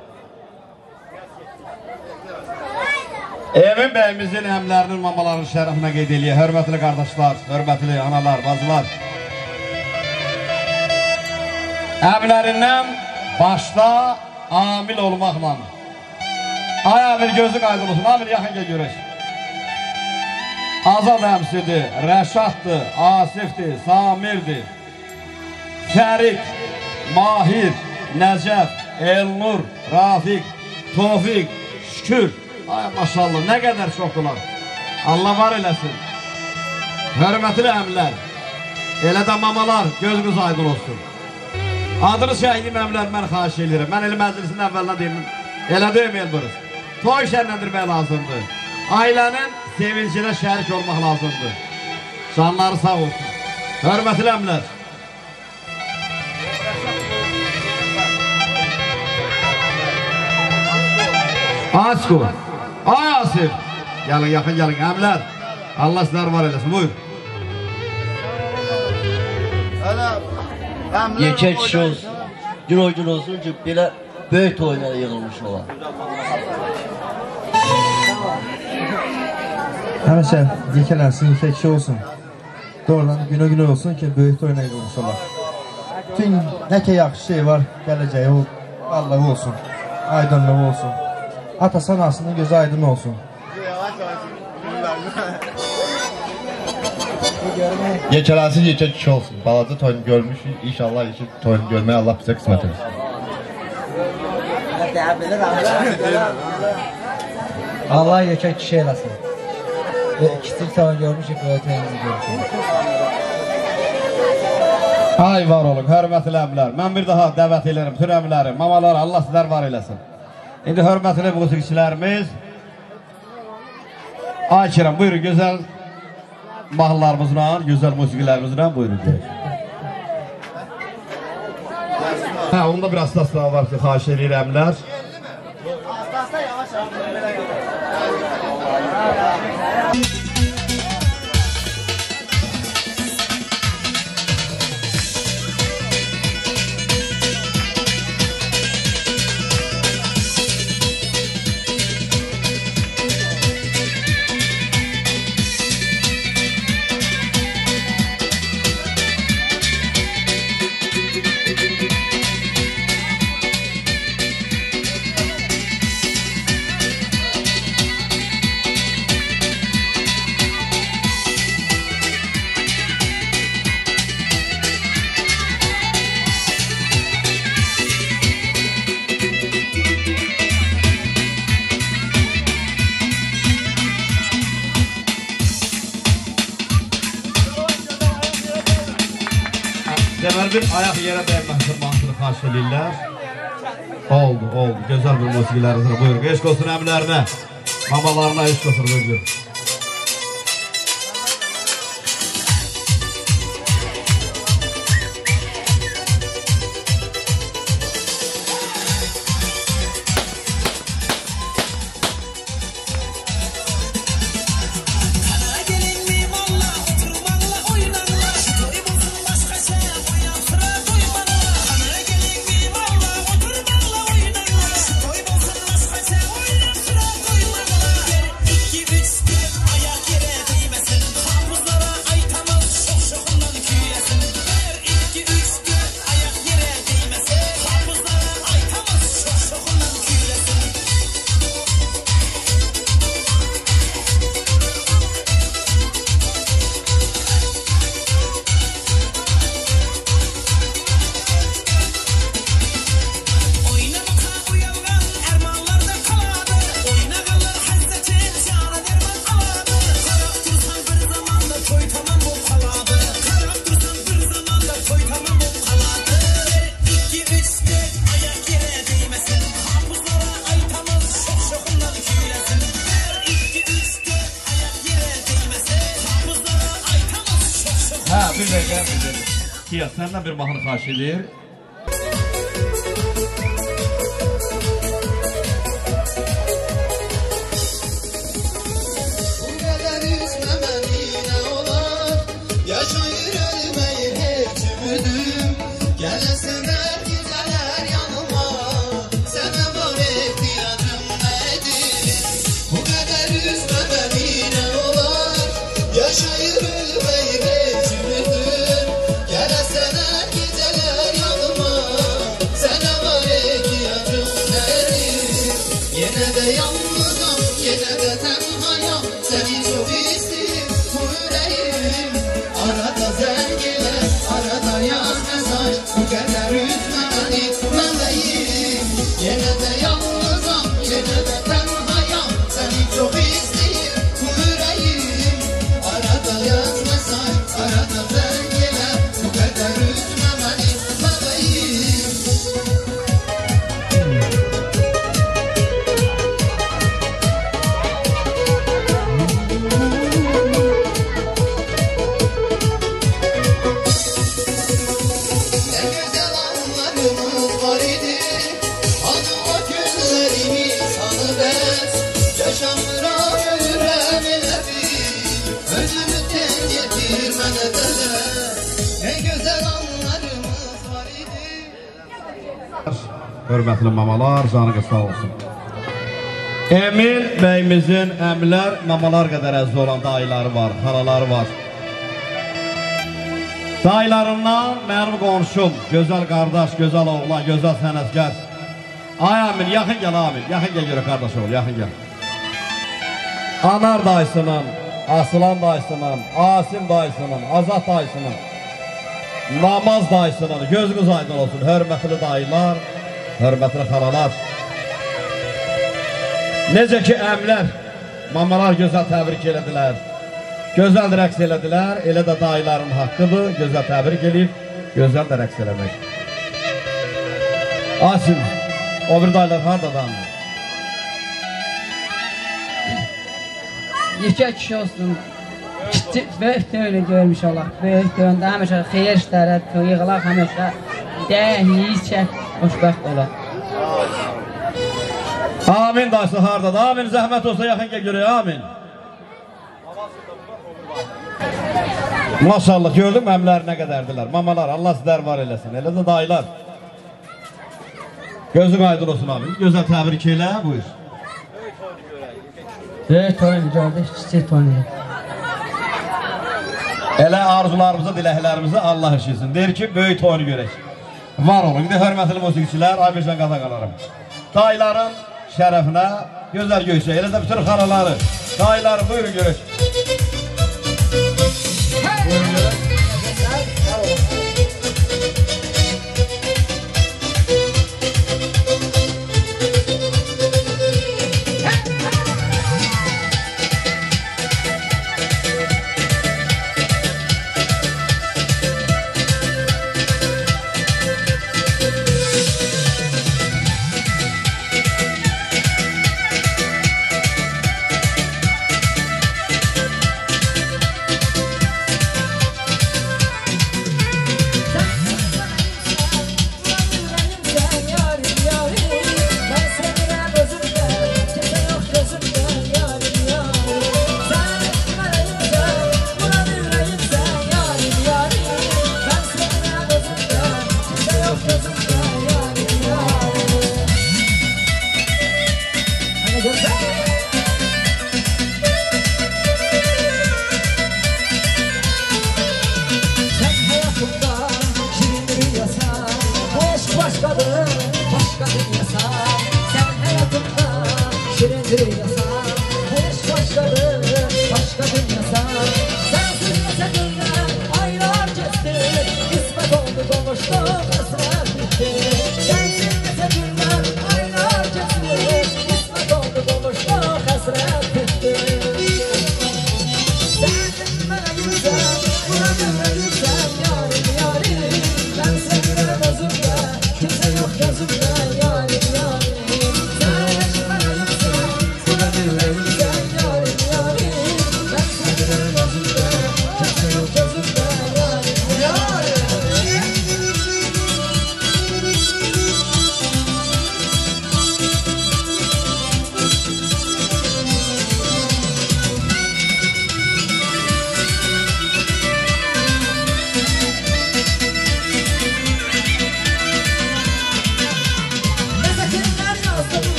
Emin bəyimizin əmlərinin, mamaların şərəfinə qeyd eləyək. Hörmətli qardaşlar, hörmətli analar, bacılar. Əmlərindən başda amil olmaqla. Ay Amil gözü qaydır olsun, Amil yaxın gəl görək. Azad əmsidir, Rəşaddır, Asifdir, Samirdir, Fərid, Mahir, Nəcəf, Elnur, Rafiq, Tofiq, Şükür. Ay maşallah, nə qədər çoxdular. Allah var eləsin. Hörmətli əmlər, elə də mamalar, gözünüz aydın olsun. Adını şəhidiyim əmlər, mən xahiş edirəm. Mən el məclisinin əvvəlinə deyim, elə deyim Elbırız. Toy şərləndirmək lazımdır. Ailənin sevincinə şərik olmaq lazımdır. Canları sağ olsun. Hörmətli əmlər. Aşko, ay Asif. Gəlin, yaxın gəlin, əmlər. Allah sizlər var eləsin, buyur. Yekə kişi olsun, gün olsun ki, belə böyük toylara yığılmış olan. Həmişə yekələrsin, yekə kişi olsun. Doğrudan günə olsun ki, böyük toyuna yığılmış olan. Bütün nə ki yaxşı şey var, gələcəyi o Allah'ı olsun, aydınlığı olsun. Atası anasının gözü aydın olsun. Yekələrsin, yekə kişi olsun. Balaca toyunu görmüş, inşallah yekə toyunu görməyə Allah bizə qismət edir. Allah yekə kişi eləsin. Kiçik toyunu görmüş, böyük toyunu görmüş. Ay var olun, hörmətli əmlər. Mən bir daha dəvət elərim, tür əmləri, mamalar, Allah sizlər var eləsin. İndi hörmətli musiqiçilərimiz Ay Kerem, buyurun, gözəl mahnılarımızla, gözəl musiqilərimizlə buyurun. Hə, onda bir astaslığa var ki, xahiş edir əmlər. Deməli bir ayaq yerə dəyməsin mahnısını xahiş edirlər. Oldu. Gözəl bir musiqilərinizlə buyurun. Eşq olsun əmlərinə, mamalarına eşq olsun buyurun. Səndən bir mahnı xahiş edir. Bu qədər üzməməni nə olar, yaşayır ölməyir heç ümidim. Gələsələr güzələr yanıma, sənə var ehtiyacım nədir? Bu qədər seni çok istedim bu yüreğim. Arada zengile, arada yaz mesaj, bu kadar üzme beni meleğim. Yine de yalnızam, yine de tenhayam, seni çok istedim bu yüreğim. Arada yaz mesaj, arada zengile, bu kadar üzme beni meleğim. Hörmətli mamalar, canınız sağ olsun. Emin bəyimizin əmlər, mamalar qədər əziz olan dayıları var, xalaları var. Dayılarından mənim qonşum, gözəl qardaş, gözəl oğlan, gözəl sənətkar. Ay Amin, yaxın gəl Amin, yaxın gəl görə qardaş oğul, yaxın gəl. Anar dayısının, Aslan dayısının, Asim dayısının, Azat dayısının, Namaz dayısının, gözünüz aydın olsun, hörmətli dayılar, hörmətli xalalar. Necə ki əmlər, mamalar gözəl təbrik elədilər, gözəl rəqs elədilər, elə də dayıların haqqıdır, gözəl təbrik eləyib, gözəl də rəqs eləmək. Asim, o bir dayılar haradadan? Yekə kişi olsun, böyük düğünü görmüş olaq, böyük düğündə həmişə xeyir işlərə yığılaq, həmişə deyək, yiyicək, xoşbəxt olaq. Amin dayısı haradadır, amin, zəhmət olsa yaxın gəl görək, amin. Maşallah, gördüm əmlər nə qədərdirlər, mamalar, Allah sizlər var eləsin, elə də dayılar. Gözün aydın olsun amin, gözəl təbrik elə, buyur. Böyük toyunu gördük, kiçik toyunu. Elə arzularımızı, diləklərimizi Allah işləsin. Deyir ki, böyük toyunu görək. Var olun, bir də hörmətli musiqiçilər, Aybircan qada qalarım. Dayıların şərəfinə gözəl göysək, elə də bütün xalaları. Dayıları buyurun görək. Buyurun görək.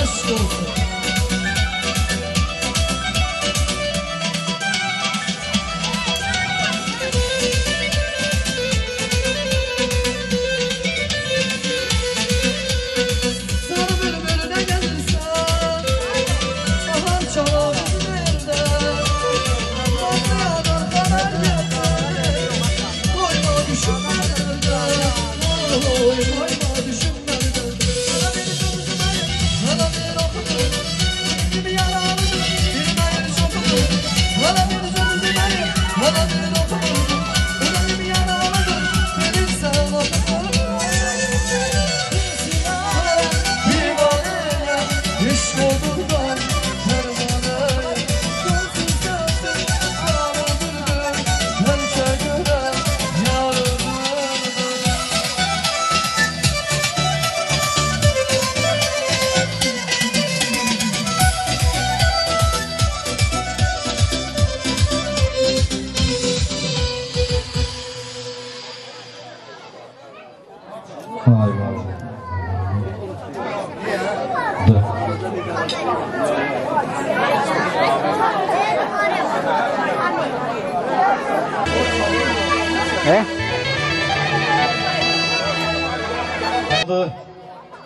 eşk olsun.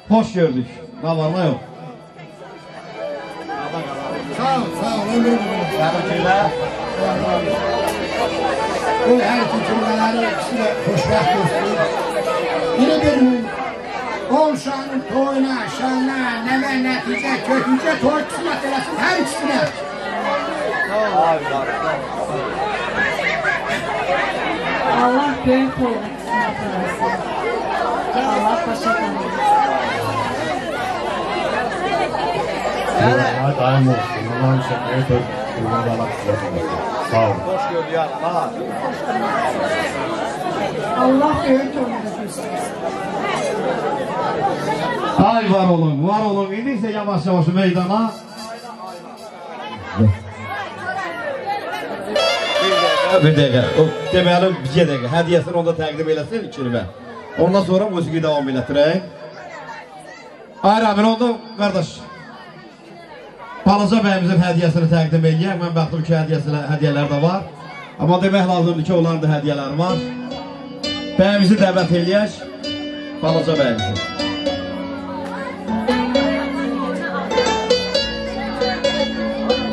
Hoş gördük. Ne var ne yok. Sağ ol, sağ ol. Tebrikler. Bu her iki cümleleri ikisine hoşbaht olsun. Yine bir gün Olşanın toyuna, şanına, neme, netice, kötüce toy kısmet eləsin her ikisine. Allah büyük olun kısmet eləsin. Allah başa kalın. Hadi daim olsun. Allah'ın şekeri tövbe. Allah sağ olun. Hoş gördük ya. Allah büyük olun. Ay var olun, var olun. İndiyse yavaş yavaş meydana. Bir dakika. Deməli, bir dakika. Hediyesini onda təqdim eləsin ikilmə. Ondan sonra musiqi devam elətirək. Hayır abi, onda qardaş. Balaca bəyimizin hədiyəsini təqdim eləyək. Mən baxdım ki, hədiyələr də var. Amma demək lazımdır ki, onların da hədiyələri var. Bəyimizi dəvət eləyək. Balaca bəyimizi.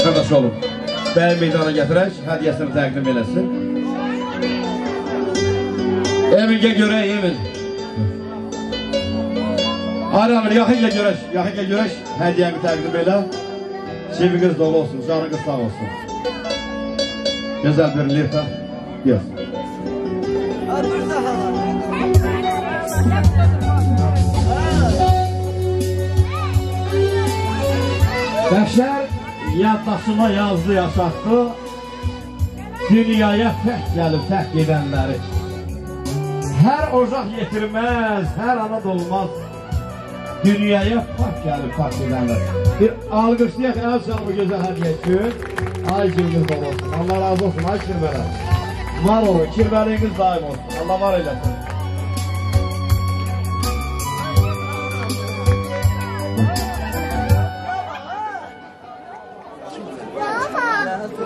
Qardaş olun. Bəyim meydana gətirək, hədiyəsini təqdim eləsin. Emin'e görək, Emin. Hayır abi, yaxınca görək, hədiyəmi təqdim elə. Sevginiz dolu olsun, canınız sağ olsun. Güzel bir lirta. Yes. Bəşər yaddaşıma yazdı, yaşatdı. Dünyaya fəh gəlib, fəh gedənləri. Hər ocaq yetirməz, hər ana dolmaz. Dünyaya pak gəlib, pak gedənlər. Bir alqışlayaq, Elçan bu gözəl hədiyyə üçün. Ay gününüz dolu olsun. Allah razı olsun, ay kirbələr. Var olun, kirvəliyiniz daim olsun. Allah var eləsin.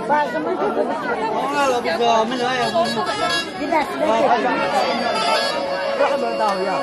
Başımın kızı. Oğlan bu kamil ha ya. Bir de size çekin. Rahmet dağı ya.